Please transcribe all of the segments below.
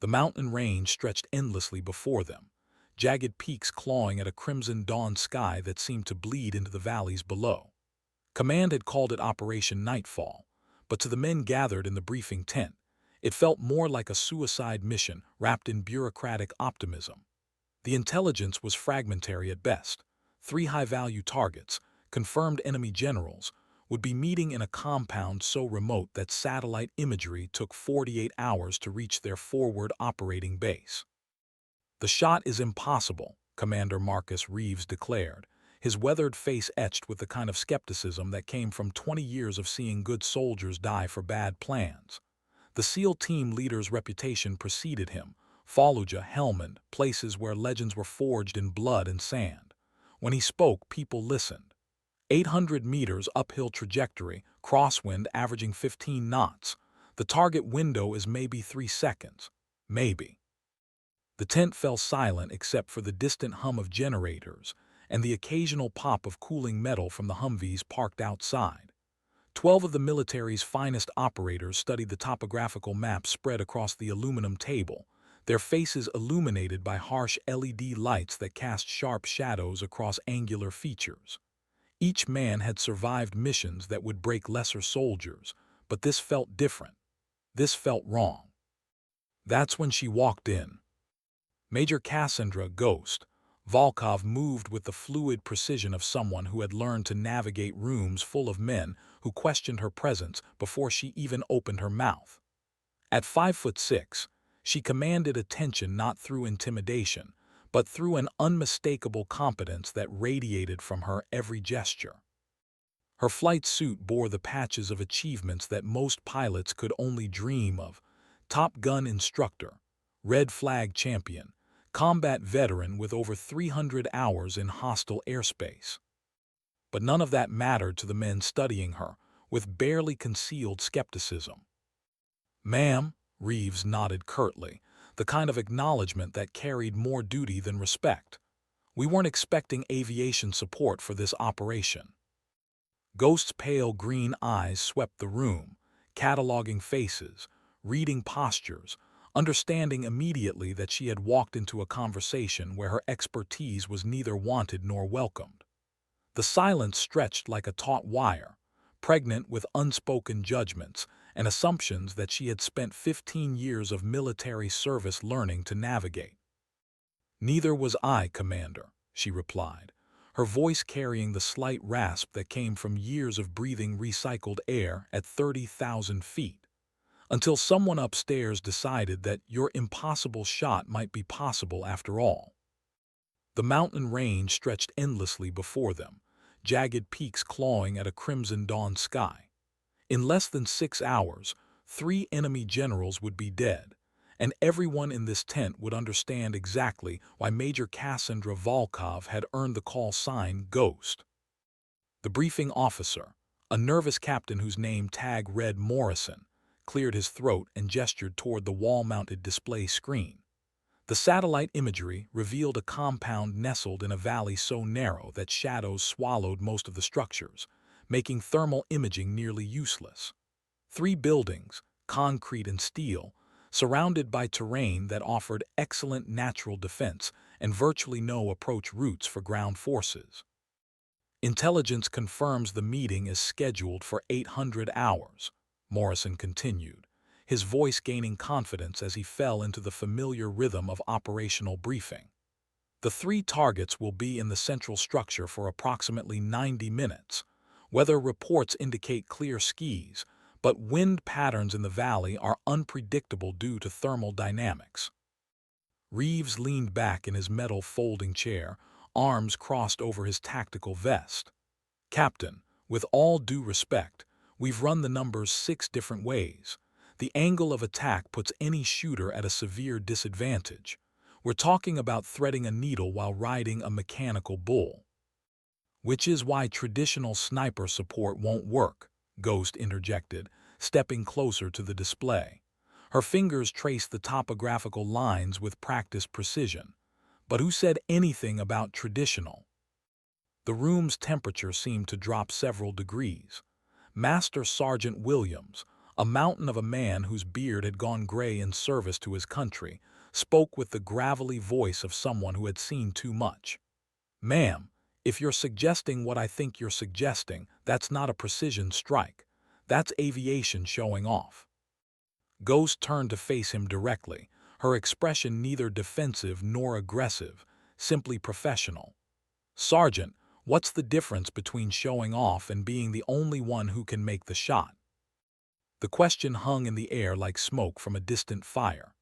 The mountain range stretched endlessly before them, jagged peaks clawing at a crimson dawn sky that seemed to bleed into the valleys below. Command had called it Operation Nightfall, but to the men gathered in the briefing tent, it felt more like a suicide mission wrapped in bureaucratic optimism. The intelligence was fragmentary at best. Three high-value targets, confirmed enemy generals, would be meeting in a compound so remote that satellite imagery took 48 hours to reach their forward operating base. "The shot is impossible," Commander Marcus Reeves declared, his weathered face etched with the kind of skepticism that came from 20 years of seeing good soldiers die for bad plans. The SEAL team leader's reputation preceded him, Fallujah, Helmand, places where legends were forged in blood and sand. When he spoke, people listened. 800 meters uphill trajectory, crosswind averaging 15 knots. The target window is maybe 3 seconds. Maybe. The tent fell silent except for the distant hum of generators and the occasional pop of cooling metal from the Humvees parked outside. 12 of the military's finest operators studied the topographical map spread across the aluminum table, their faces illuminated by harsh LED lights that cast sharp shadows across angular features. Each man had survived missions that would break lesser soldiers, but this felt different. This felt wrong. That's when she walked in. Major Cassandra Ghost Volkov moved with the fluid precision of someone who had learned to navigate rooms full of men who questioned her presence before she even opened her mouth. At 5'6", she commanded attention not through intimidation, but through an unmistakable competence that radiated from her every gesture. Her flight suit bore the patches of achievements that most pilots could only dream of: Top Gun instructor, Red Flag champion, combat veteran with over 300 hours in hostile airspace. But none of that mattered to the men studying her, with barely concealed skepticism. "Ma'am," Reeves nodded curtly, the kind of acknowledgement that carried more duty than respect. "We weren't expecting aviation support for this operation." Ghost's pale green eyes swept the room, cataloging faces, reading postures, understanding immediately that she had walked into a conversation where her expertise was neither wanted nor welcomed. The silence stretched like a taut wire, pregnant with unspoken judgments and assumptions that she had spent 15 years of military service learning to navigate. "Neither was I, Commander," she replied, her voice carrying the slight rasp that came from years of breathing recycled air at 30,000 feet. "Until someone upstairs decided that your impossible shot might be possible after all." The mountain range stretched endlessly before them, jagged peaks clawing at a crimson dawn sky. In less than 6 hours, 3 enemy generals would be dead, and everyone in this tent would understand exactly why Major Cassandra Volkov had earned the call sign Ghost. The briefing officer, a nervous captain whose name tag read Morrison, cleared his throat and gestured toward the wall-mounted display screen. The satellite imagery revealed a compound nestled in a valley so narrow that shadows swallowed most of the structures, making thermal imaging nearly useless. 3 buildings, concrete and steel, surrounded by terrain that offered excellent natural defense and virtually no approach routes for ground forces. "Intelligence confirms the meeting is scheduled for 800 hours, Morrison continued, his voice gaining confidence as he fell into the familiar rhythm of operational briefing. "The 3 targets will be in the central structure for approximately 90 minutes. Weather reports indicate clear skies, but wind patterns in the valley are unpredictable due to thermal dynamics." Reeves leaned back in his metal folding chair, arms crossed over his tactical vest. "Captain, with all due respect, we've run the numbers 6 different ways. The angle of attack puts any shooter at a severe disadvantage. We're talking about threading a needle while riding a mechanical bull." "Which is why traditional sniper support won't work," Ghost interjected, stepping closer to the display. Her fingers traced the topographical lines with practiced precision. "But who said anything about traditional?" The room's temperature seemed to drop several degrees. Master Sergeant Williams, A mountain of a man whose beard had gone gray in service to his country, spoke with the gravelly voice of someone who had seen too much. "Ma'am, if you're suggesting what I think you're suggesting, that's not a precision strike. That's aviation showing off." Ghost turned to face him directly, her expression neither defensive nor aggressive, simply professional. "Sergeant, what's the difference between showing off and being the only one who can make the shot?" The question hung in the air like smoke from a distant fire.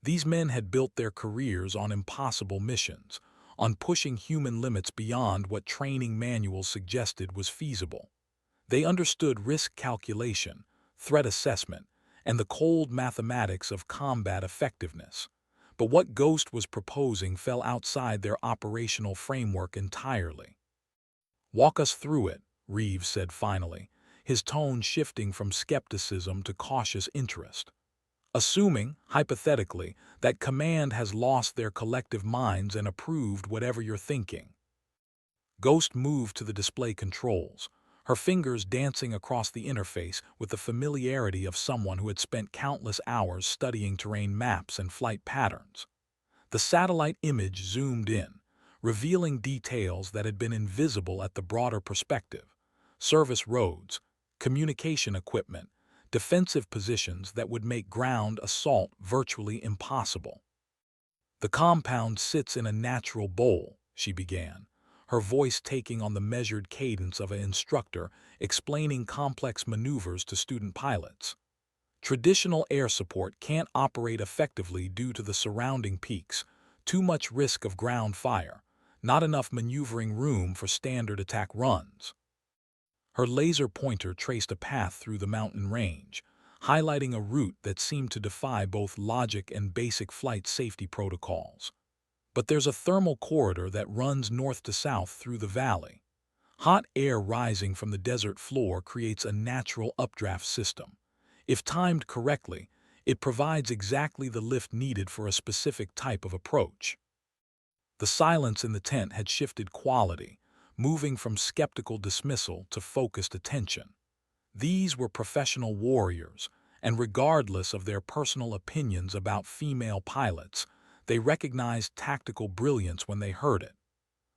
These men had built their careers on impossible missions, on pushing human limits beyond what training manuals suggested was feasible. They understood risk calculation, threat assessment, and the cold mathematics of combat effectiveness. But what Ghost was proposing fell outside their operational framework entirely. "Walk us through it," Reeves said finally, his tone shifting from skepticism to cautious interest. "Assuming, hypothetically, that command has lost their collective minds and approved whatever you're thinking." Ghost moved to the display controls, her fingers dancing across the interface with the familiarity of someone who had spent countless hours studying terrain maps and flight patterns. The satellite image zoomed in, revealing details that had been invisible at the broader perspective: service roads, communication equipment, defensive positions that would make ground assault virtually impossible. "The compound sits in a natural bowl," she began, her voice taking on the measured cadence of an instructor explaining complex maneuvers to student pilots. "Traditional air support can't operate effectively due to the surrounding peaks, too much risk of ground fire, not enough maneuvering room for standard attack runs." Her laser pointer traced a path through the mountain range, highlighting a route that seemed to defy both logic and basic flight safety protocols. "But there's a thermal corridor that runs north to south through the valley. Hot air rising from the desert floor creates a natural updraft system. If timed correctly, it provides exactly the lift needed for a specific type of approach." The silence in the tent had shifted quality, moving from skeptical dismissal to focused attention. These were professional warriors, and regardless of their personal opinions about female pilots, they recognized tactical brilliance when they heard it.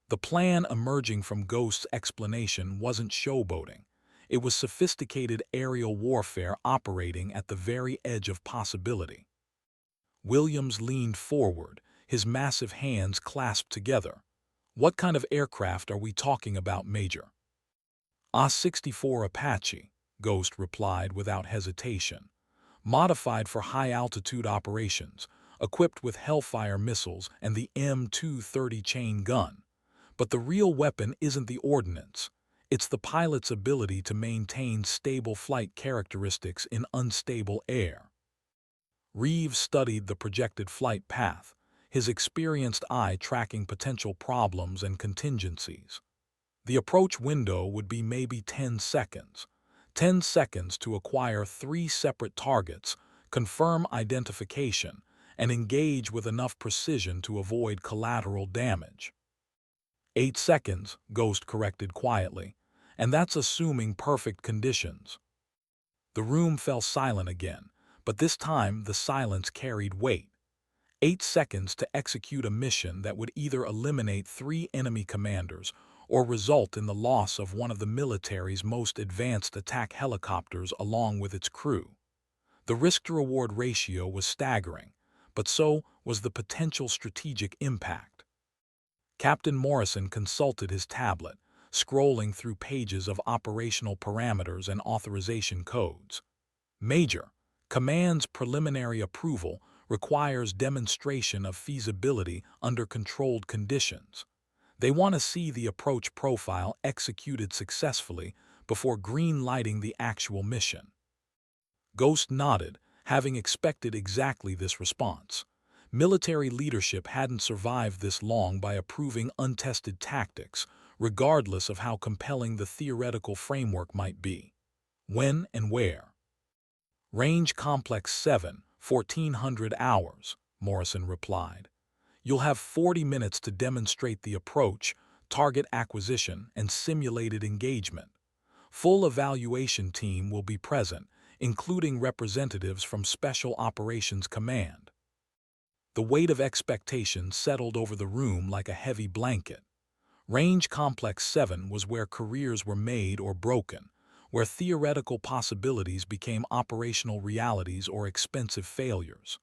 The plan emerging from Ghost's explanation wasn't showboating. It was sophisticated aerial warfare operating at the very edge of possibility. Williams leaned forward, his massive hands clasped together. "What kind of aircraft are we talking about, Major?" "A-64 Apache," Ghost replied without hesitation. "Modified for high-altitude operations, equipped with Hellfire missiles and the M230 chain gun. But the real weapon isn't the ordnance. It's the pilot's ability to maintain stable flight characteristics in unstable air." Reeves studied the projected flight path, his experienced eye tracking potential problems and contingencies. The approach window would be maybe 10 seconds. 10 seconds to acquire 3 separate targets, confirm identification, and engage with enough precision to avoid collateral damage. 8 seconds, Ghost corrected quietly, and that's assuming perfect conditions. The room fell silent again, but this time the silence carried weight. 8 seconds to execute a mission that would either eliminate 3 enemy commanders or result in the loss of one of the military's most advanced attack helicopters along with its crew. The risk-to-reward ratio was staggering, but so was the potential strategic impact. Captain Morrison consulted his tablet, scrolling through pages of operational parameters and authorization codes. "Major, Command's preliminary approval requires demonstration of feasibility under controlled conditions. They want to see the approach profile executed successfully before green-lighting the actual mission." Ghost nodded, having expected exactly this response. Military leadership hadn't survived this long by approving untested tactics, regardless of how compelling the theoretical framework might be. "When and where?" "Range Complex 7, 1400 hours," Morrison replied. "You'll have 40 minutes to demonstrate the approach, target acquisition, and simulated engagement. Full evaluation team will be present, including representatives from Special Operations Command. The weight of expectation settled over the room like a heavy blanket. Range Complex 7 was where careers were made or broken, where theoretical possibilities became operational realities or expensive failures.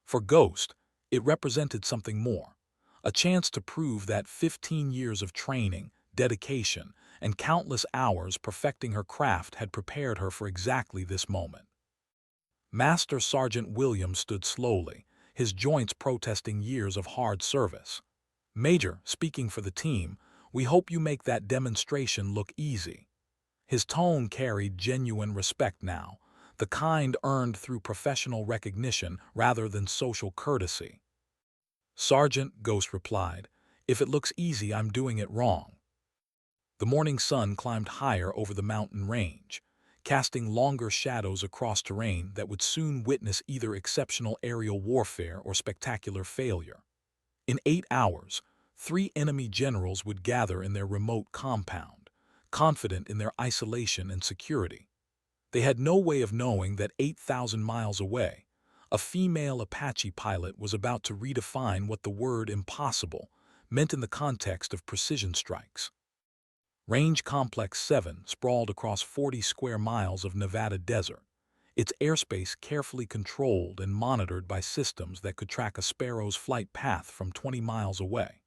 For Ghost, it represented something more, a chance to prove that 15 years of training, dedication, and countless hours perfecting her craft had prepared her for exactly this moment. Master Sergeant Williams stood slowly, his joints protesting years of hard service. "Major, speaking for the team, we hope you make that demonstration look easy." His tone carried genuine respect now, the kind earned through professional recognition rather than social courtesy. "Sergeant," Ghost replied, "if it looks easy, I'm doing it wrong." The morning sun climbed higher over the mountain range, casting longer shadows across terrain that would soon witness either exceptional aerial warfare or spectacular failure. In 8 hours, 3 enemy generals would gather in their remote compound, confident in their isolation and security. They had no way of knowing that 8,000 miles away, a female Apache pilot was about to redefine what the word impossible meant in the context of precision strikes. Range Complex 7 sprawled across 40 square miles of Nevada desert, its airspace carefully controlled and monitored by systems that could track a sparrow's flight path from 20 miles away.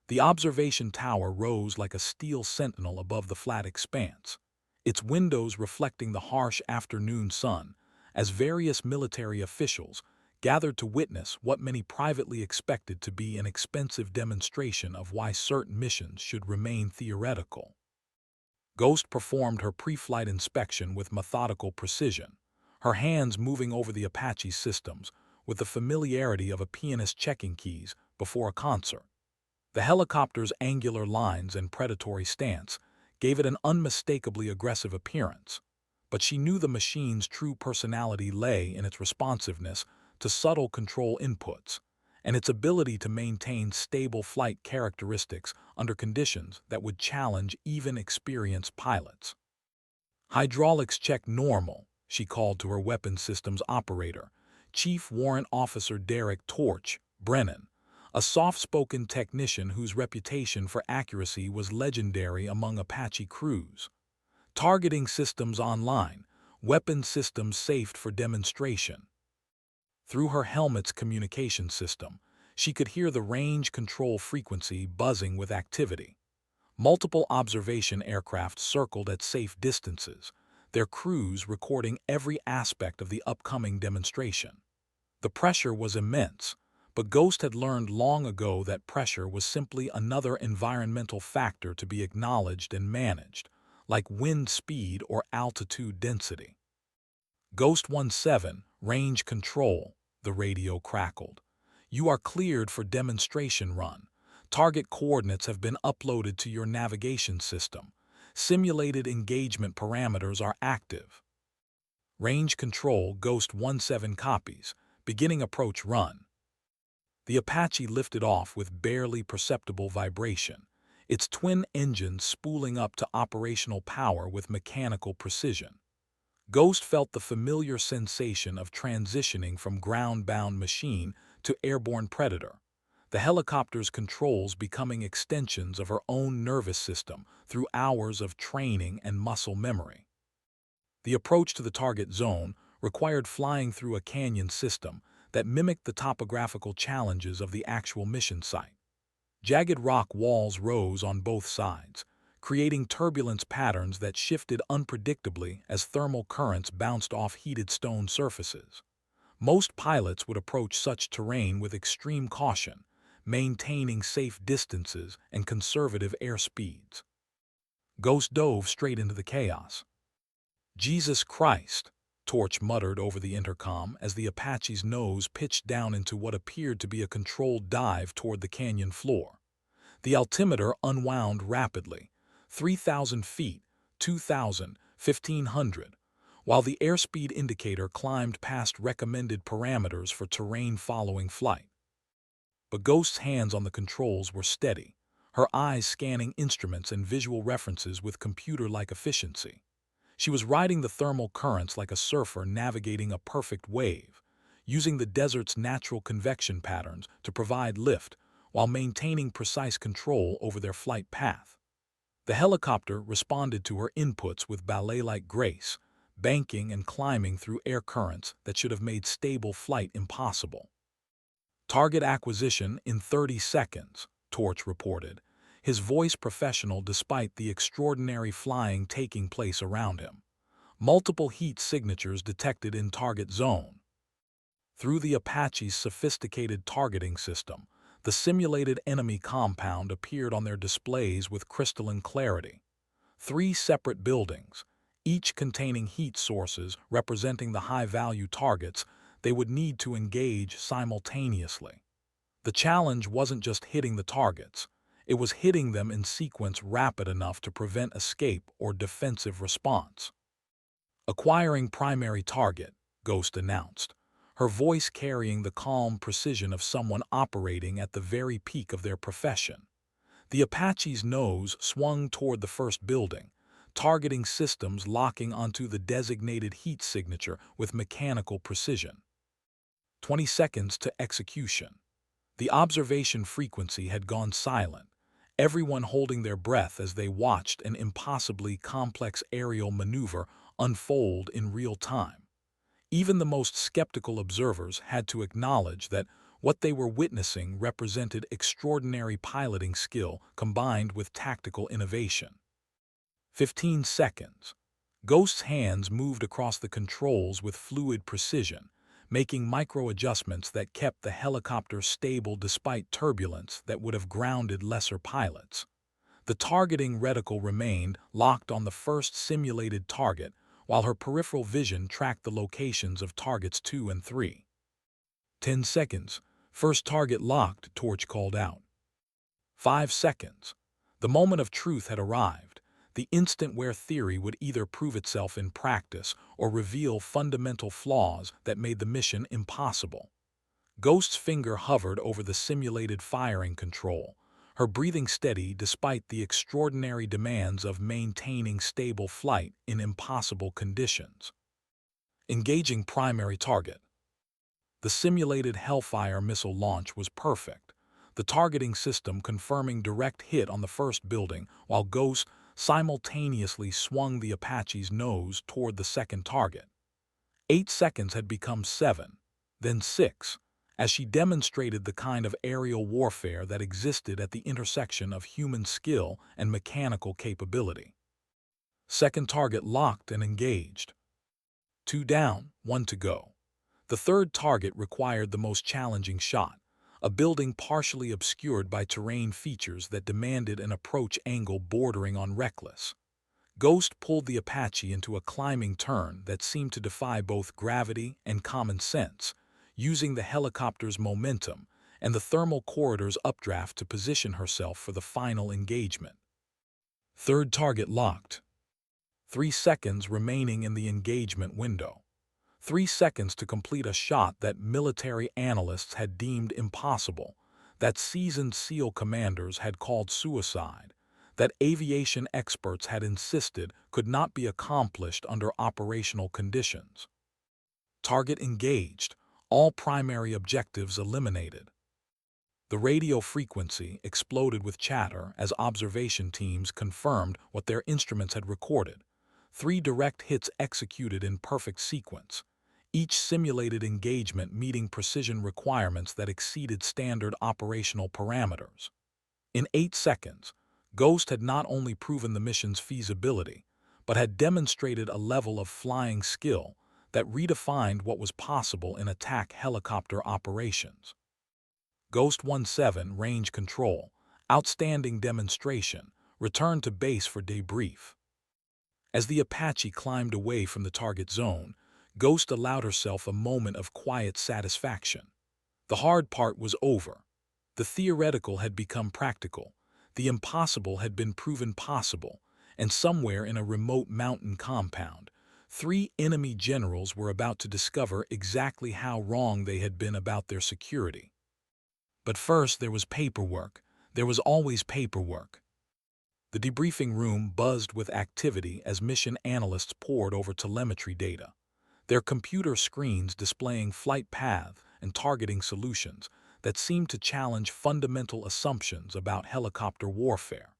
The observation tower rose like a steel sentinel above the flat expanse, its windows reflecting the harsh afternoon sun, as various military officials gathered to witness what many privately expected to be an expensive demonstration of why certain missions should remain theoretical. Ghost performed her pre-flight inspection with methodical precision, her hands moving over the Apache systems with the familiarity of a pianist checking keys before a concert. The helicopter's angular lines and predatory stance gave it an unmistakably aggressive appearance, but she knew the machine's true personality lay in its responsiveness to subtle control inputs and its ability to maintain stable flight characteristics under conditions that would challenge even experienced pilots. "Hydraulics check normal," she called to her weapons systems operator, Chief Warrant Officer Derek Torch Brennan, a soft-spoken technician whose reputation for accuracy was legendary among Apache crews. "Targeting systems online, weapons systems safe for demonstration." Through her helmet's communication system, she could hear the range control frequency buzzing with activity. Multiple observation aircraft circled at safe distances, their crews recording every aspect of the upcoming demonstration. The pressure was immense, but Ghost had learned long ago that pressure was simply another environmental factor to be acknowledged and managed, like wind speed or altitude density. "Ghost 17, range control," the radio crackled. "You are cleared for demonstration run. Target coordinates have been uploaded to your navigation system. Simulated engagement parameters are active." "Range control, Ghost 17 copies. Beginning approach run." The Apache lifted off with barely perceptible vibration, its twin engines spooling up to operational power with mechanical precision. Ghost felt the familiar sensation of transitioning from ground-bound machine to airborne predator, the helicopter's controls becoming extensions of her own nervous system through hours of training and muscle memory. The approach to the target zone required flying through a canyon system that mimicked the topographical challenges of the actual mission site. Jagged rock walls rose on both sides, creating turbulence patterns that shifted unpredictably as thermal currents bounced off heated stone surfaces. Most pilots would approach such terrain with extreme caution, maintaining safe distances and conservative airspeeds. Ghost dove straight into the chaos. "Jesus Christ," Torch muttered over the intercom as the Apache's nose pitched down into what appeared to be a controlled dive toward the canyon floor. The altimeter unwound rapidly, 3,000 feet, 2,000, 1,500, while the airspeed indicator climbed past recommended parameters for terrain-following flight. But Ghost's hands on the controls were steady, her eyes scanning instruments and visual references with computer-like efficiency. She was riding the thermal currents like a surfer navigating a perfect wave, using the desert's natural convection patterns to provide lift while maintaining precise control over their flight path. The helicopter responded to her inputs with ballet-like grace, banking and climbing through air currents that should have made stable flight impossible. Target acquisition in 30 seconds, Torch reported, his voice professional despite the extraordinary flying taking place around him. Multiple heat signatures detected in target zone. Through the Apache's sophisticated targeting system, the simulated enemy compound appeared on their displays with crystalline clarity. 3 separate buildings, each containing heat sources representing the high-value targets they would need to engage simultaneously. The challenge wasn't just hitting the targets, it was hitting them in sequence rapid enough to prevent escape or defensive response. Acquiring primary target, Ghost announced, her voice carrying the calm precision of someone operating at the very peak of their profession. The Apache's nose swung toward the first building, targeting systems locking onto the designated heat signature with mechanical precision. 20 seconds to execution. The observation frequency had gone silent, everyone holding their breath as they watched an impossibly complex aerial maneuver unfold in real time. Even the most skeptical observers had to acknowledge that what they were witnessing represented extraordinary piloting skill combined with tactical innovation. 15 seconds. Ghost's hands moved across the controls with fluid precision, making micro-adjustments that kept the helicopter stable despite turbulence that would have grounded lesser pilots. The targeting reticle remained locked on the first simulated target, while her peripheral vision tracked the locations of targets 2 and 3. 10 seconds. First target locked, Torch called out. 5 seconds. The moment of truth had arrived, the instant where theory would either prove itself in practice or reveal fundamental flaws that made the mission impossible. Ghost's finger hovered over the simulated firing control, her breathing steady despite the extraordinary demands of maintaining stable flight in impossible conditions. Engaging primary target. The simulated Hellfire missile launch was perfect, the targeting system confirming direct hit on the first building, while Ghost simultaneously swung the Apache's nose toward the second target. 8 seconds had become 7, then 6, as she demonstrated the kind of aerial warfare that existed at the intersection of human skill and mechanical capability. Second target locked and engaged. 2 down, 1 to go. The third target required the most challenging shot, a building partially obscured by terrain features that demanded an approach angle bordering on reckless. Ghost pulled the Apache into a climbing turn that seemed to defy both gravity and common sense, using the helicopter's momentum and the thermal corridor's updraft to position herself for the final engagement. Third target locked. 3 seconds remaining in the engagement window. 3 seconds to complete a shot that military analysts had deemed impossible, that seasoned SEAL commanders had called suicide, that aviation experts had insisted could not be accomplished under operational conditions. Target engaged, all primary objectives eliminated. The radio frequency exploded with chatter as observation teams confirmed what their instruments had recorded. 3 direct hits executed in perfect sequence, each simulated engagement meeting precision requirements that exceeded standard operational parameters. In 8 seconds, Ghost had not only proven the mission's feasibility, but had demonstrated a level of flying skill that redefined what was possible in attack helicopter operations. Ghost 17 range control, outstanding demonstration, returned to base for debrief. As the Apache climbed away from the target zone, Ghost allowed herself a moment of quiet satisfaction. The hard part was over. The theoretical had become practical, the impossible had been proven possible, and somewhere in a remote mountain compound, 3 enemy generals were about to discover exactly how wrong they had been about their security. But first there was paperwork. There was always paperwork. The debriefing room buzzed with activity as mission analysts pored over telemetry data, their computer screens displaying flight path and targeting solutions that seemed to challenge fundamental assumptions about helicopter warfare.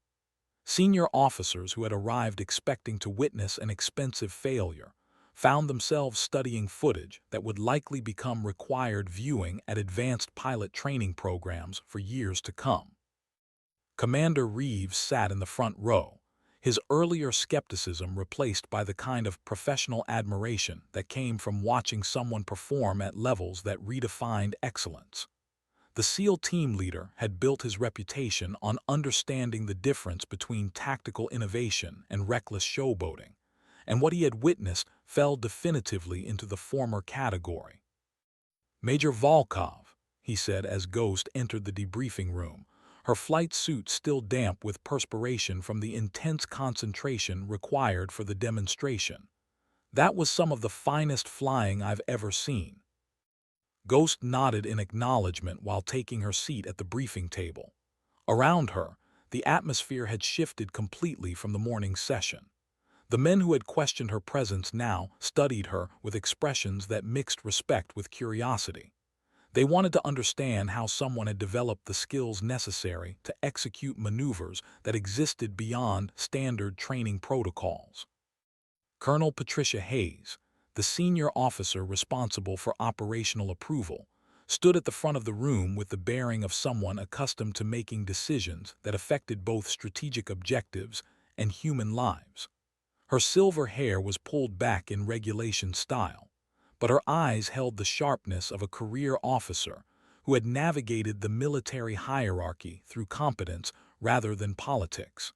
Senior officers who had arrived expecting to witness an expensive failure found themselves studying footage that would likely become required viewing at advanced pilot training programs for years to come. Commander Reeves sat in the front row, his earlier skepticism replaced by the kind of professional admiration that came from watching someone perform at levels that redefined excellence. The SEAL team leader had built his reputation on understanding the difference between tactical innovation and reckless showboating, and what he had witnessed fell definitively into the former category. "Major Volkov," he said as Ghost entered the debriefing room, her flight suit still damp with perspiration from the intense concentration required for the demonstration. "That was some of the finest flying I've ever seen." Ghost nodded in acknowledgement while taking her seat at the briefing table. Around her, the atmosphere had shifted completely from the morning session. The men who had questioned her presence now studied her with expressions that mixed respect with curiosity. They wanted to understand how someone had developed the skills necessary to execute maneuvers that existed beyond standard training protocols. Colonel Patricia Hayes, the senior officer responsible for operational approval, stood at the front of the room with the bearing of someone accustomed to making decisions that affected both strategic objectives and human lives. Her silver hair was pulled back in regulation style, but her eyes held the sharpness of a career officer who had navigated the military hierarchy through competence rather than politics.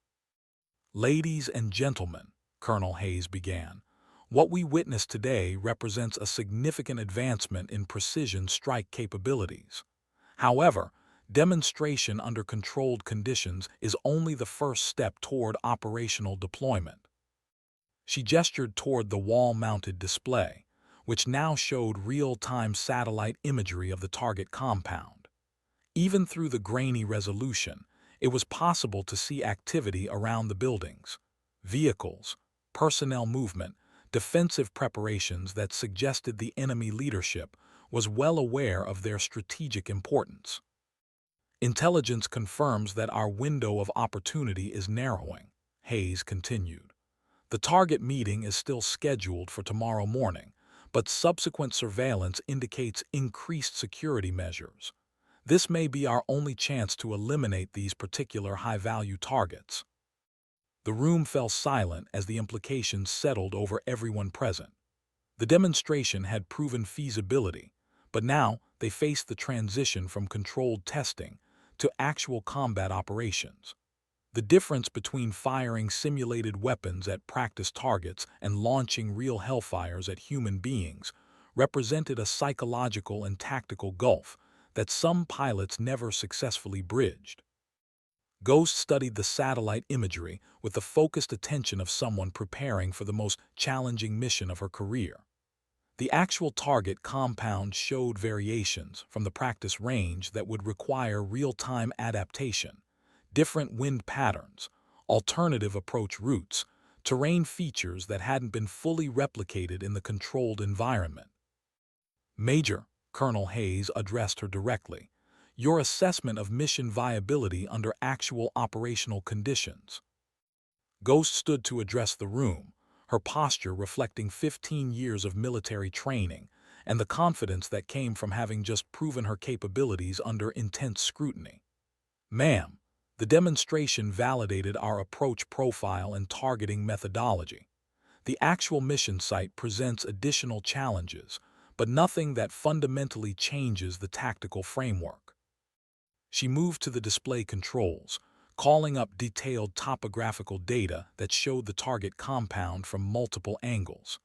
"Ladies and gentlemen," Colonel Hayes began, "what we witness today represents a significant advancement in precision strike capabilities. However, demonstration under controlled conditions is only the first step toward operational deployment." She gestured toward the wall-mounted display, which now showed real-time satellite imagery of the target compound. Even through the grainy resolution, it was possible to see activity around the buildings, vehicles, personnel movement, defensive preparations that suggested the enemy leadership was well aware of their strategic importance. "Intelligence confirms that our window of opportunity is narrowing," Hayes continued. "The target meeting is still scheduled for tomorrow morning, but subsequent surveillance indicates increased security measures. This may be our only chance to eliminate these particular high-value targets." The room fell silent as the implications settled over everyone present. The demonstration had proven feasibility, but now they faced the transition from controlled testing to actual combat operations. The difference between firing simulated weapons at practice targets and launching real hellfires at human beings represented a psychological and tactical gulf that some pilots never successfully bridged. Ghost studied the satellite imagery with the focused attention of someone preparing for the most challenging mission of her career. The actual target compound showed variations from the practice range that would require real-time adaptation, different wind patterns, alternative approach routes, terrain features that hadn't been fully replicated in the controlled environment. "Major," Colonel Hayes addressed her directly, "your assessment of mission viability under actual operational conditions." Ghost stood to address the room, her posture reflecting 15 years of military training and the confidence that came from having just proven her capabilities under intense scrutiny. "Ma'am, the demonstration validated our approach profile and targeting methodology. The actual mission site presents additional challenges, but nothing that fundamentally changes the tactical framework." She moved to the display controls, calling up detailed topographical data that showed the target compound from multiple angles.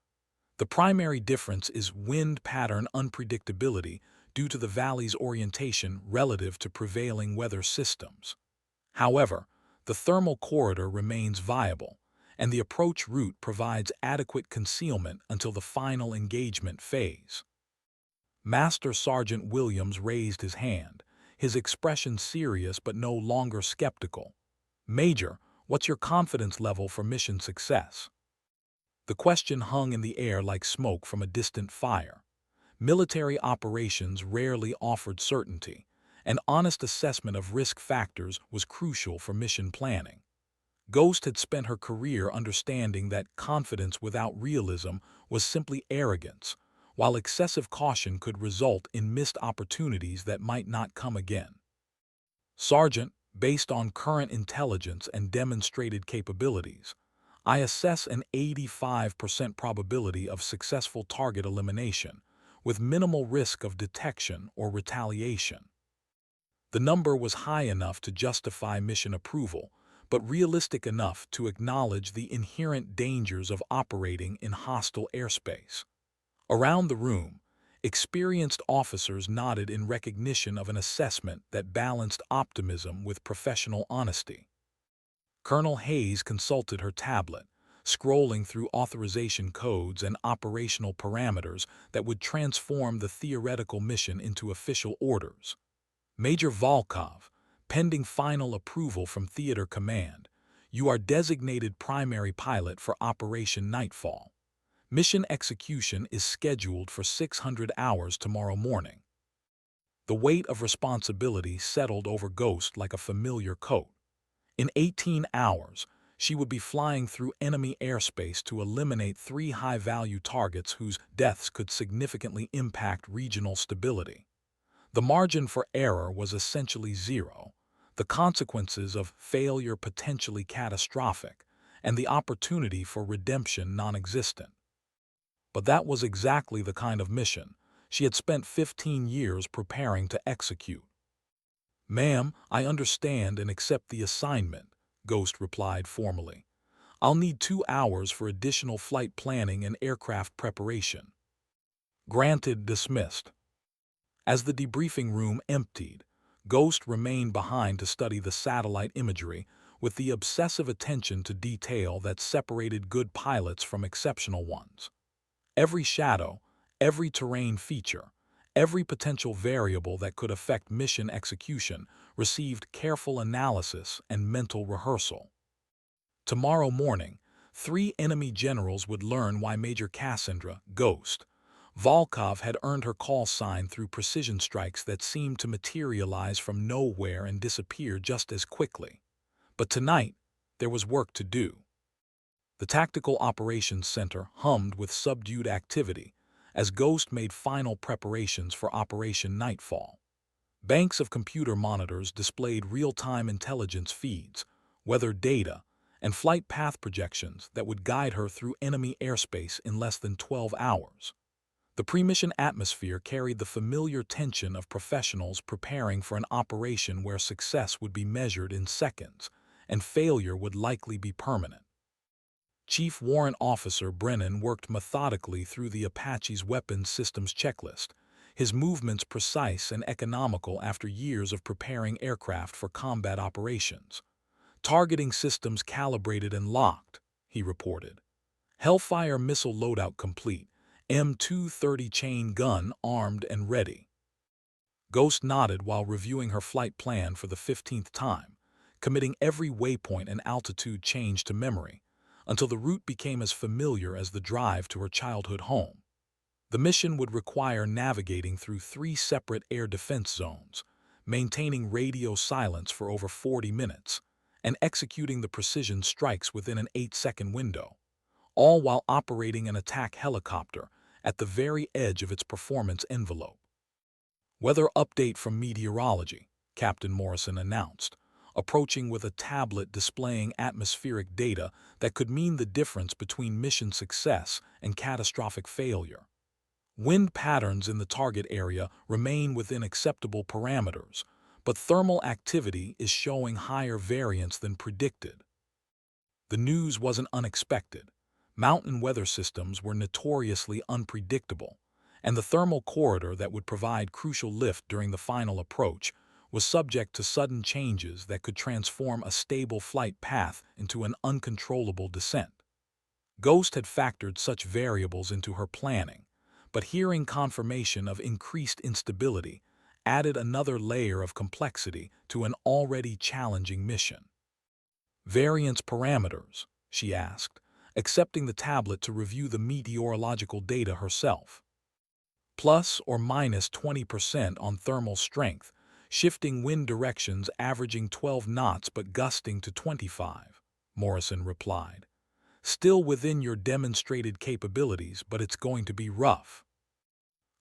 "The primary difference is wind pattern unpredictability due to the valley's orientation relative to prevailing weather systems. However, the thermal corridor remains viable, and the approach route provides adequate concealment until the final engagement phase." Master Sergeant Williams raised his hand, his expression serious but no longer skeptical. "Major, What's your confidence level for mission success? The question hung in the air like smoke from a distant fire. Military operations rarely offered certainty. An honest assessment of risk factors was crucial for mission planning. Ghost had spent her career understanding that confidence without realism was simply arrogance, while excessive caution could result in missed opportunities that might not come again. Sergeant, based on current intelligence and demonstrated capabilities, I assess an 85% probability of successful target elimination, with minimal risk of detection or retaliation. The number was high enough to justify mission approval, but realistic enough to acknowledge the inherent dangers of operating in hostile airspace. Around the room, experienced officers nodded in recognition of an assessment that balanced optimism with professional honesty. Colonel Hayes consulted her tablet, scrolling through authorization codes and operational parameters that would transform the theoretical mission into official orders. Major Volkov, pending final approval from Theater Command, you are designated primary pilot for Operation Nightfall. Mission execution is scheduled for 600 hours tomorrow morning. The weight of responsibility settled over Ghost like a familiar coat. In 18 hours, she would be flying through enemy airspace to eliminate 3 high-value targets whose deaths could significantly impact regional stability. The margin for error was essentially zero, the consequences of failure potentially catastrophic, and the opportunity for redemption non-existent. But that was exactly the kind of mission she had spent 15 years preparing to execute. "Ma'am, I understand and accept the assignment," Ghost replied formally. "I'll need 2 hours for additional flight planning and aircraft preparation." Granted, dismissed. As the debriefing room emptied, Ghost remained behind to study the satellite imagery with the obsessive attention to detail that separated good pilots from exceptional ones. Every shadow, every terrain feature, every potential variable that could affect mission execution received careful analysis and mental rehearsal. Tomorrow morning, 3 enemy generals would learn why Major Cassandra, Ghost, Volkov had earned her call sign through precision strikes that seemed to materialize from nowhere and disappear just as quickly. But tonight, there was work to do. The Tactical Operations Center hummed with subdued activity as Ghost made final preparations for Operation Nightfall. Banks of computer monitors displayed real-time intelligence feeds, weather data, and flight path projections that would guide her through enemy airspace in less than 12 hours. The pre-mission atmosphere carried the familiar tension of professionals preparing for an operation where success would be measured in seconds, and failure would likely be permanent. Chief Warrant Officer Brennan worked methodically through the Apache's weapons systems checklist, his movements precise and economical after years of preparing aircraft for combat operations. "Targeting systems calibrated and locked," he reported. "Hellfire missile loadout complete, M230 chain gun armed and ready." Ghost nodded while reviewing her flight plan for the 15th time, committing every waypoint and altitude change to memory, until the route became as familiar as the drive to her childhood home. The mission would require navigating through 3 separate air defense zones, maintaining radio silence for over 40 minutes, and executing the precision strikes within an 8-second window, all while operating an attack helicopter at the very edge of its performance envelope. "Weather update from meteorology," Captain Morrison announced, approaching with a tablet displaying atmospheric data that could mean the difference between mission success and catastrophic failure. "Wind patterns in the target area remain within acceptable parameters, but thermal activity is showing higher variance than predicted." The news wasn't unexpected. Mountain weather systems were notoriously unpredictable, and the thermal corridor that would provide crucial lift during the final approach was subject to sudden changes that could transform a stable flight path into an uncontrollable descent. Ghost had factored such variables into her planning, but hearing confirmation of increased instability added another layer of complexity to an already challenging mission. Variance parameters, she asked, accepting the tablet to review the meteorological data herself. Plus or minus 20% on thermal strength, shifting wind directions averaging 12 knots but gusting to 25, Morrison replied. Still within your demonstrated capabilities, but it's going to be rough.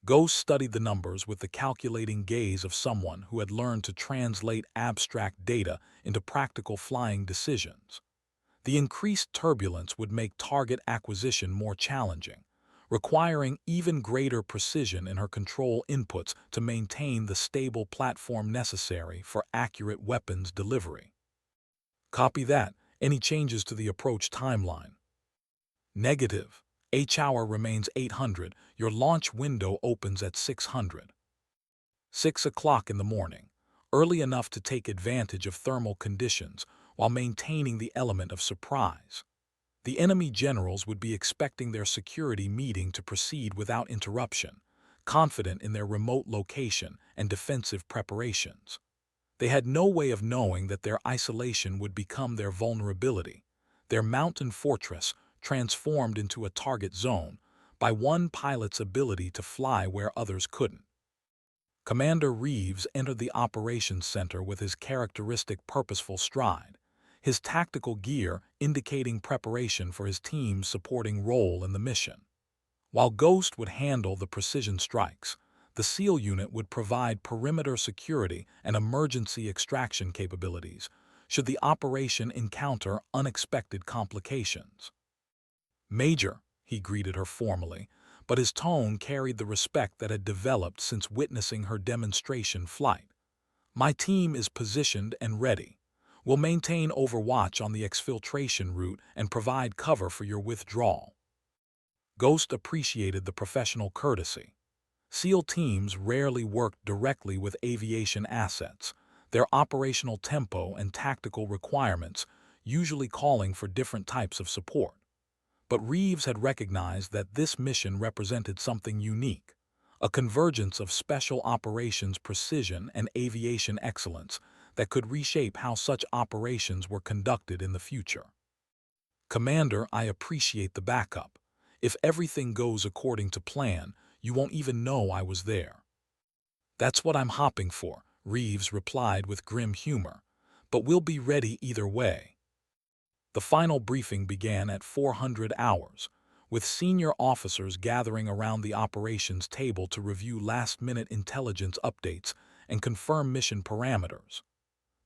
Ghost studied the numbers with the calculating gaze of someone who had learned to translate abstract data into practical flying decisions. The increased turbulence would make target acquisition more challenging, requiring even greater precision in her control inputs to maintain the stable platform necessary for accurate weapons delivery. Copy that. Any changes to the approach timeline? Negative. H-hour remains 800. Your launch window opens at 600. 6 o'clock in the morning, early enough to take advantage of thermal conditions while maintaining the element of surprise. The enemy generals would be expecting their security meeting to proceed without interruption, confident in their remote location and defensive preparations. They had no way of knowing that their isolation would become their vulnerability, their mountain fortress transformed into a target zone by one pilot's ability to fly where others couldn't. Commander Reeves entered the operations center with his characteristic purposeful stride, his tactical gear indicating preparation for his team's supporting role in the mission. While Ghost would handle the precision strikes, the SEAL unit would provide perimeter security and emergency extraction capabilities should the operation encounter unexpected complications. Major, he greeted her formally, but his tone carried the respect that had developed since witnessing her demonstration flight. My team is positioned and ready. We'll maintain overwatch on the exfiltration route and provide cover for your withdrawal. Ghost appreciated the professional courtesy. SEAL teams rarely worked directly with aviation assets, their operational tempo and tactical requirements usually calling for different types of support. But Reeves had recognized that this mission represented something unique, a convergence of special operations precision and aviation excellence that could reshape how such operations were conducted in the future. Commander, I appreciate the backup. If everything goes according to plan, you won't even know I was there. That's what I'm hopping for, Reeves replied with grim humor, but we'll be ready either way. The final briefing began at 400 hours, with senior officers gathering around the operations table to review last-minute intelligence updates and confirm mission parameters.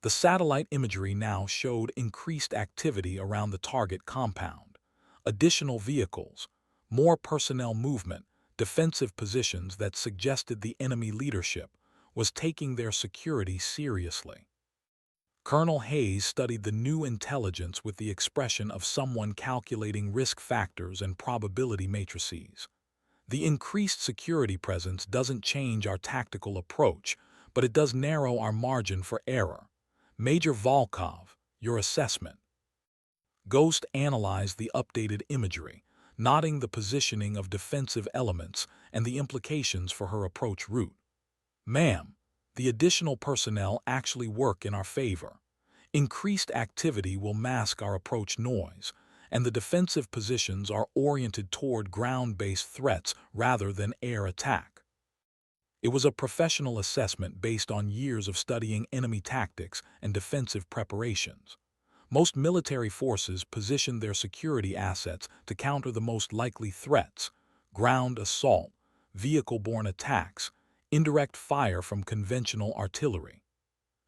The satellite imagery now showed increased activity around the target compound, additional vehicles, more personnel movement, defensive positions that suggested the enemy leadership was taking their security seriously. Colonel Hayes studied the new intelligence with the expression of someone calculating risk factors and probability matrices. The increased security presence doesn't change our tactical approach, but it does narrow our margin for error. Major Volkov, your assessment. Ghost analyzed the updated imagery, noting the positioning of defensive elements and the implications for her approach route. Ma'am, the additional personnel actually work in our favor. Increased activity will mask our approach noise, and the defensive positions are oriented toward ground-based threats rather than air attack. It was a professional assessment based on years of studying enemy tactics and defensive preparations. Most military forces positioned their security assets to counter the most likely threats: ground assault, vehicle-borne attacks, indirect fire from conventional artillery.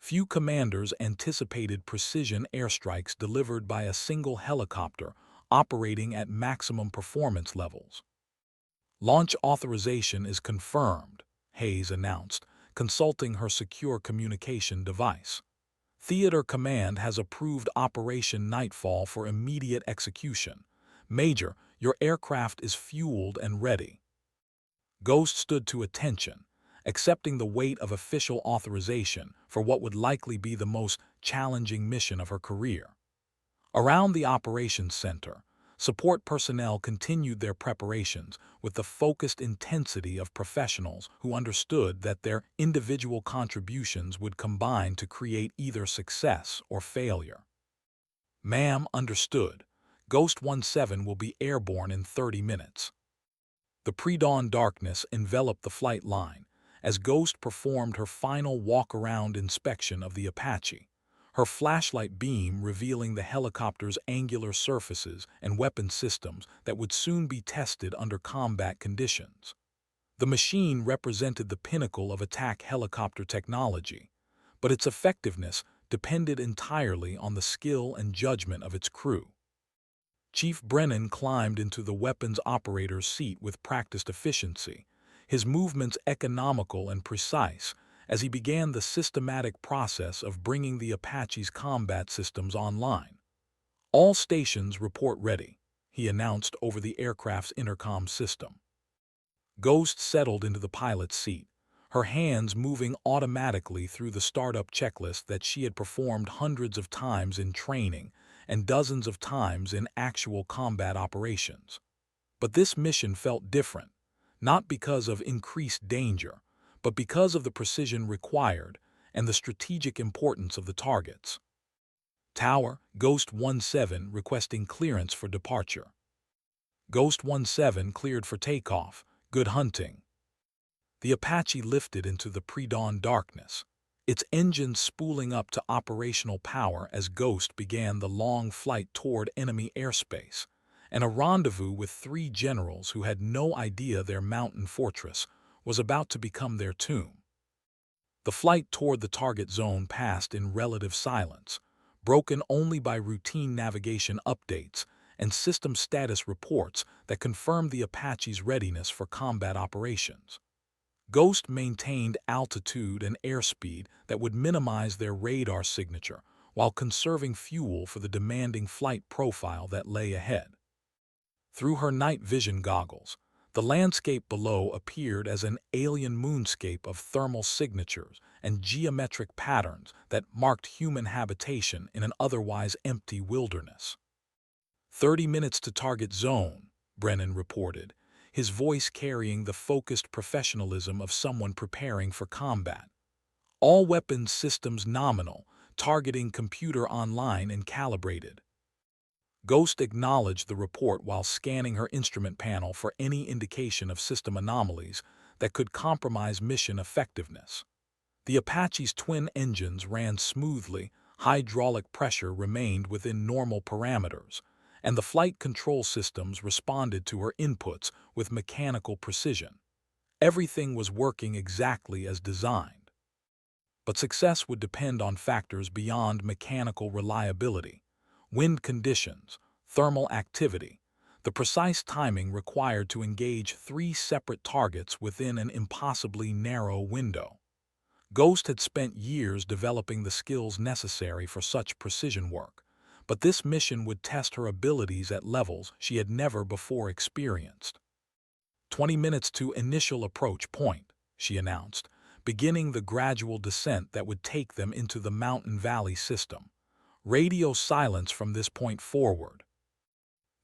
Few commanders anticipated precision airstrikes delivered by a single helicopter operating at maximum performance levels. Launch authorization is confirmed, Hayes announced, consulting her secure communication device. Theater Command has approved Operation Nightfall for immediate execution. Major, your aircraft is fueled and ready. Ghost stood to attention, accepting the weight of official authorization for what would likely be the most challenging mission of her career. Around the operations center, support personnel continued their preparations with the focused intensity of professionals who understood that their individual contributions would combine to create either success or failure. Ma'am, understood. Ghost 17 will be airborne in 30 minutes. The pre-dawn darkness enveloped the flight line as Ghost performed her final walk-around inspection of the Apache, her flashlight beam revealing the helicopter's angular surfaces and weapon systems that would soon be tested under combat conditions. The machine represented the pinnacle of attack helicopter technology, but its effectiveness depended entirely on the skill and judgment of its crew. Chief Brennan climbed into the weapons operator's seat with practiced efficiency, his movements economical and precise as he began the systematic process of bringing the Apache's combat systems online. "All stations report ready," he announced over the aircraft's intercom system. Ghost settled into the pilot's seat, her hands moving automatically through the startup checklist that she had performed hundreds of times in training and dozens of times in actual combat operations. But this mission felt different, not because of increased danger, but because of the precision required and the strategic importance of the targets. Tower, Ghost 17 requesting clearance for departure. Ghost 17 cleared for takeoff. Good hunting. The Apache lifted into the pre-dawn darkness, its engines spooling up to operational power as Ghost began the long flight toward enemy airspace, and a rendezvous with three generals who had no idea their mountain fortress was about to become their tomb. The flight toward the target zone passed in relative silence, broken only by routine navigation updates and system status reports that confirmed the Apache's readiness for combat operations. Ghost maintained altitude and airspeed that would minimize their radar signature while conserving fuel for the demanding flight profile that lay ahead. Through her night vision goggles, the landscape below appeared as an alien moonscape of thermal signatures and geometric patterns that marked human habitation in an otherwise empty wilderness. 30 minutes to target zone, Brennan reported, his voice carrying the focused professionalism of someone preparing for combat. All weapons systems nominal, targeting computer online and calibrated. Ghost acknowledged the report while scanning her instrument panel for any indication of system anomalies that could compromise mission effectiveness. The Apache's twin engines ran smoothly, hydraulic pressure remained within normal parameters, and the flight control systems responded to her inputs with mechanical precision. Everything was working exactly as designed. But success would depend on factors beyond mechanical reliability: wind conditions, thermal activity, the precise timing required to engage three separate targets within an impossibly narrow window. Ghost had spent years developing the skills necessary for such precision work, but this mission would test her abilities at levels she had never before experienced. 20 minutes to initial approach point, she announced, beginning the gradual descent that would take them into the Mountain Valley system. Radio silence from this point forward.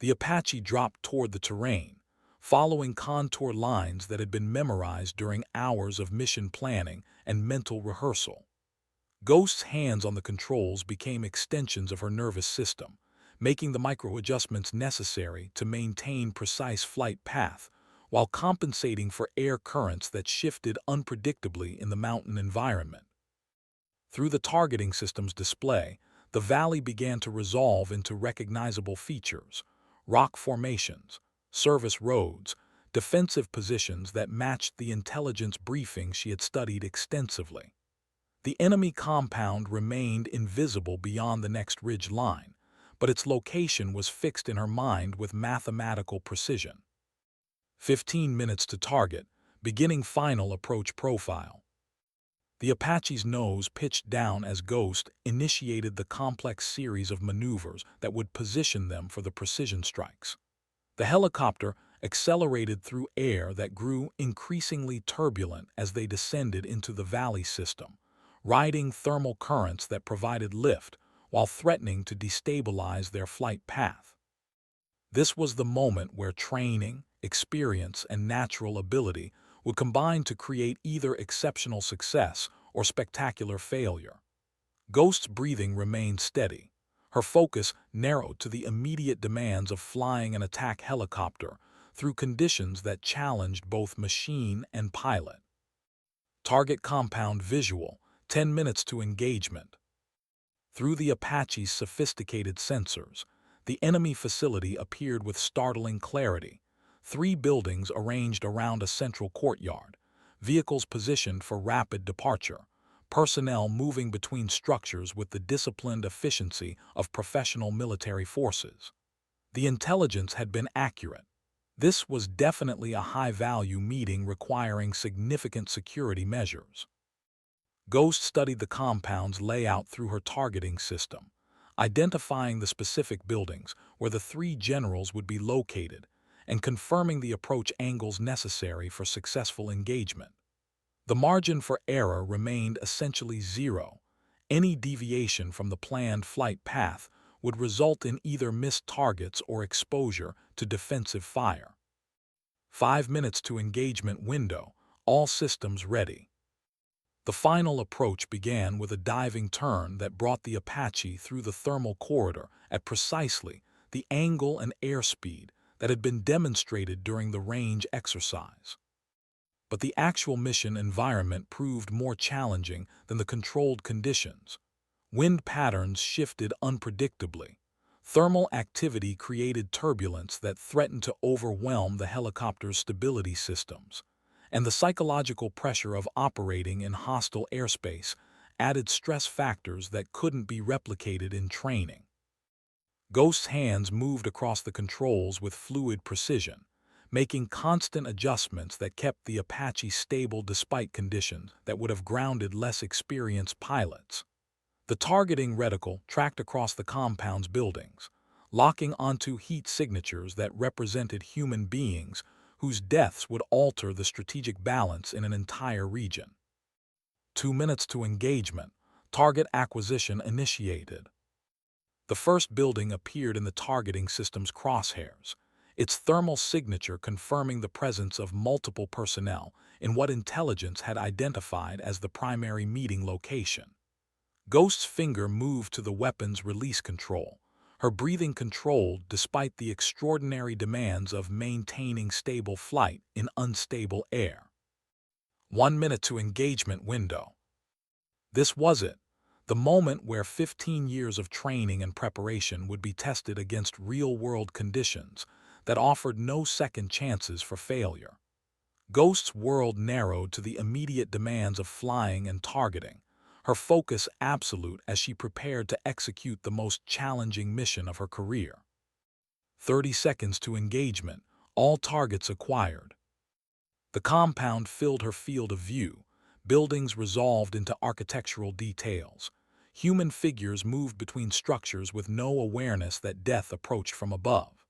The Apache dropped toward the terrain, following contour lines that had been memorized during hours of mission planning and mental rehearsal. Ghost's hands on the controls became extensions of her nervous system, making the micro-adjustments necessary to maintain precise flight path while compensating for air currents that shifted unpredictably in the mountain environment. Through the targeting system's display, the valley began to resolve into recognizable features: rock formations, service roads, defensive positions that matched the intelligence briefing she had studied extensively. The enemy compound remained invisible beyond the next ridge line, but its location was fixed in her mind with mathematical precision. 15 minutes to target, beginning final approach profile. The Apache's nose pitched down as Ghost initiated the complex series of maneuvers that would position them for the precision strikes. The helicopter accelerated through air that grew increasingly turbulent as they descended into the valley system, riding thermal currents that provided lift while threatening to destabilize their flight path. This was the moment where training, experience, and natural ability would combine to create either exceptional success or spectacular failure. Ghost's breathing remained steady, Her focus narrowed to the immediate demands of flying an attack helicopter through conditions that challenged both machine and pilot. Target compound visual, 10 minutes to engagement. Through the Apache's sophisticated sensors, the enemy facility appeared with startling clarity. 3 buildings arranged around a central courtyard, vehicles positioned for rapid departure, personnel moving between structures with the disciplined efficiency of professional military forces. The intelligence had been accurate. This was definitely a high-value meeting requiring significant security measures. Ghost studied the compound's layout through her targeting system, identifying the specific buildings where the 3 generals would be located and confirming the approach angles necessary for successful engagement. The margin for error remained essentially zero. Any deviation from the planned flight path would result in either missed targets or exposure to defensive fire. 5 minutes to engagement window, all systems ready. The final approach began with a diving turn that brought the Apache through the thermal corridor at precisely the angle and airspeed that had been demonstrated during the range exercise. But the actual mission environment proved more challenging than the controlled conditions. Wind patterns shifted unpredictably. Thermal activity created turbulence that threatened to overwhelm the helicopter's stability systems, and the psychological pressure of operating in hostile airspace added stress factors that couldn't be replicated in training. Ghost's hands moved across the controls with fluid precision, making constant adjustments that kept the Apache stable despite conditions that would have grounded less experienced pilots. The targeting reticle tracked across the compound's buildings, locking onto heat signatures that represented human beings whose deaths would alter the strategic balance in an entire region. 2 minutes to engagement, target acquisition initiated. The first building appeared in the targeting system's crosshairs, its thermal signature confirming the presence of multiple personnel in what intelligence had identified as the primary meeting location. Ghost's finger moved to the weapon's release control, her breathing controlled despite the extraordinary demands of maintaining stable flight in unstable air. 1 minute to engagement window. This was it, the moment where 15 years of training and preparation would be tested against real-world conditions that offered no second chances for failure. Ghost's world narrowed to the immediate demands of flying and targeting, her focus absolute as she prepared to execute the most challenging mission of her career. 30 seconds to engagement, all targets acquired. The compound filled her field of view, buildings resolved into architectural details. Human figures moved between structures with no awareness that death approached from above.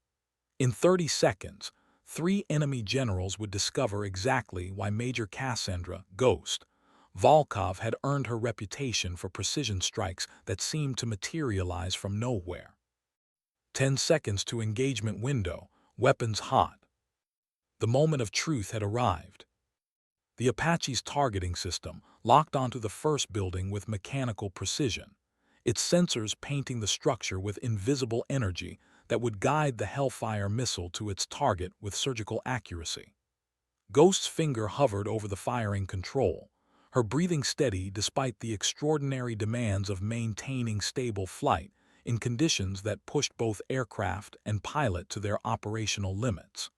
In 30 seconds, 3 enemy generals would discover exactly why Major Cassandra, Ghost, Volkov had earned her reputation for precision strikes that seemed to materialize from nowhere. 10 seconds to engagement window, weapons hot. The moment of truth had arrived. The Apache's targeting system locked onto the first building with mechanical precision, its sensors painting the structure with invisible energy that would guide the Hellfire missile to its target with surgical accuracy. Ghost's finger hovered over the firing control, her breathing steady despite the extraordinary demands of maintaining stable flight in conditions that pushed both aircraft and pilot to their operational limits.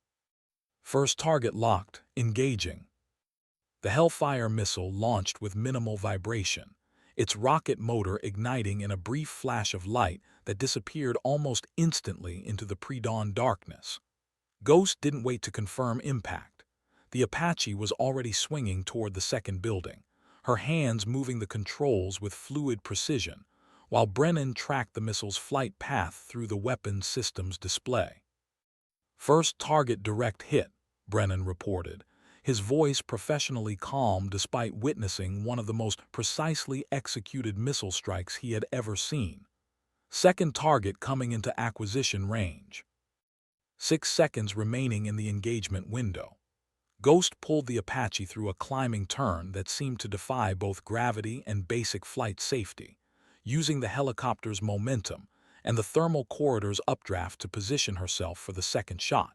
First target locked, engaging. The Hellfire missile launched with minimal vibration, its rocket motor igniting in a brief flash of light that disappeared almost instantly into the pre-dawn darkness. Ghost didn't wait to confirm impact. The Apache was already swinging toward the second building, her hands moving the controls with fluid precision, while Brennan tracked the missile's flight path through the weapons system's display. First target direct hit, Brennan reported, his voice professionally calm despite witnessing one of the most precisely executed missile strikes he had ever seen. Second target coming into acquisition range. 6 seconds remaining in the engagement window. Ghost pulled the Apache through a climbing turn that seemed to defy both gravity and basic flight safety, using the helicopter's momentum and the thermal corridor's updraft to position herself for the second shot.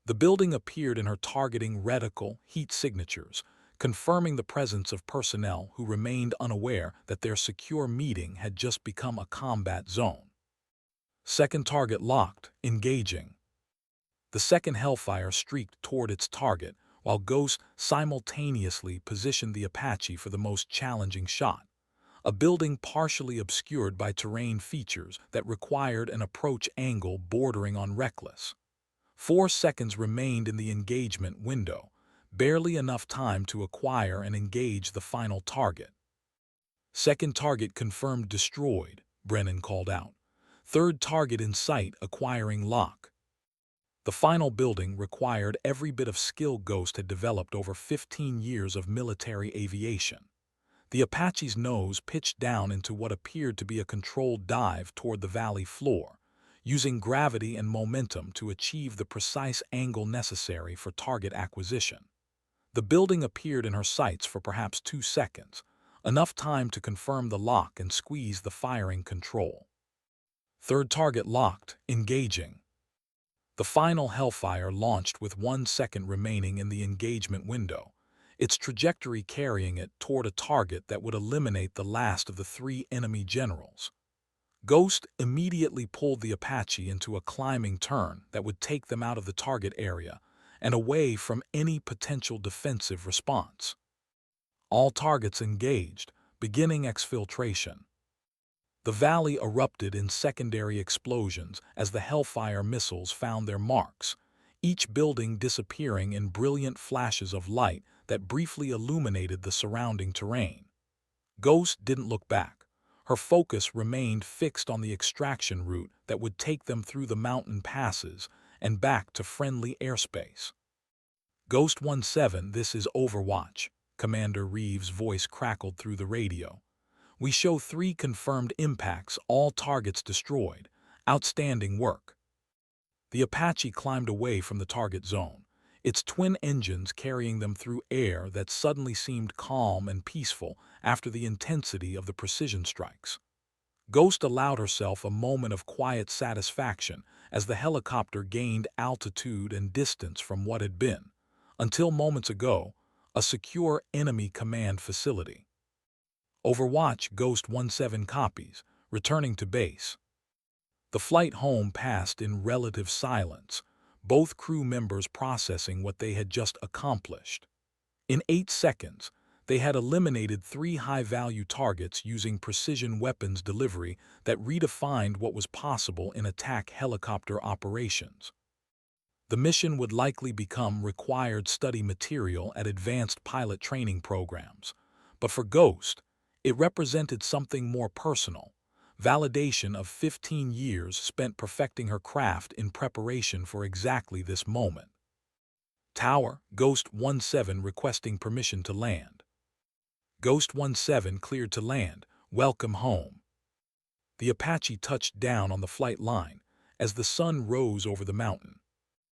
The building appeared in her targeting reticle heat signatures, confirming the presence of personnel who remained unaware that their secure meeting had just become a combat zone. Second target locked, engaging. The second Hellfire streaked toward its target, while Ghost simultaneously positioned the Apache for the most challenging shot, a building partially obscured by terrain features that required an approach angle bordering on reckless. 4 seconds remained in the engagement window, barely enough time to acquire and engage the final target. Second target confirmed destroyed, Brennan called out. Third target in sight acquiring lock. The final building required every bit of skill Ghost had developed over 15 years of military aviation. The Apache's nose pitched down into what appeared to be a controlled dive toward the valley floor, using gravity and momentum to achieve the precise angle necessary for target acquisition. The building appeared in her sights for perhaps 2 seconds, enough time to confirm the lock and squeeze the firing control. Third target locked, engaging. The final Hellfire launched with 1 second remaining in the engagement window, its trajectory carrying it toward a target that would eliminate the last of the 3 enemy generals. Ghost immediately pulled the Apache into a climbing turn that would take them out of the target area and away from any potential defensive response. All targets engaged, beginning exfiltration. The valley erupted in secondary explosions as the Hellfire missiles found their marks, each building disappearing in brilliant flashes of light that briefly illuminated the surrounding terrain. Ghost didn't look back. Her focus remained fixed on the extraction route that would take them through the mountain passes and back to friendly airspace. Ghost 17, this is Overwatch, Commander Reeves' voice crackled through the radio. We show 3 confirmed impacts, all targets destroyed. Outstanding work. The Apache climbed away from the target zone, its twin engines carrying them through air that suddenly seemed calm and peaceful after the intensity of the precision strikes. Ghost allowed herself a moment of quiet satisfaction as the helicopter gained altitude and distance from what had been, until moments ago, a secure enemy command facility. Overwatch Ghost 17 copies, returning to base. The flight home passed in relative silence, both crew members processing what they had just accomplished. In 8 seconds, they had eliminated 3 high-value targets using precision weapons delivery that redefined what was possible in attack helicopter operations. The mission would likely become required study material at advanced pilot training programs, but for Ghost, it represented something more personal, validation of 15 years spent perfecting her craft in preparation for exactly this moment. Tower, Ghost 17 requesting permission to land. Ghost 17 cleared to land, welcome home. The Apache touched down on the flight line as the sun rose over the mountain,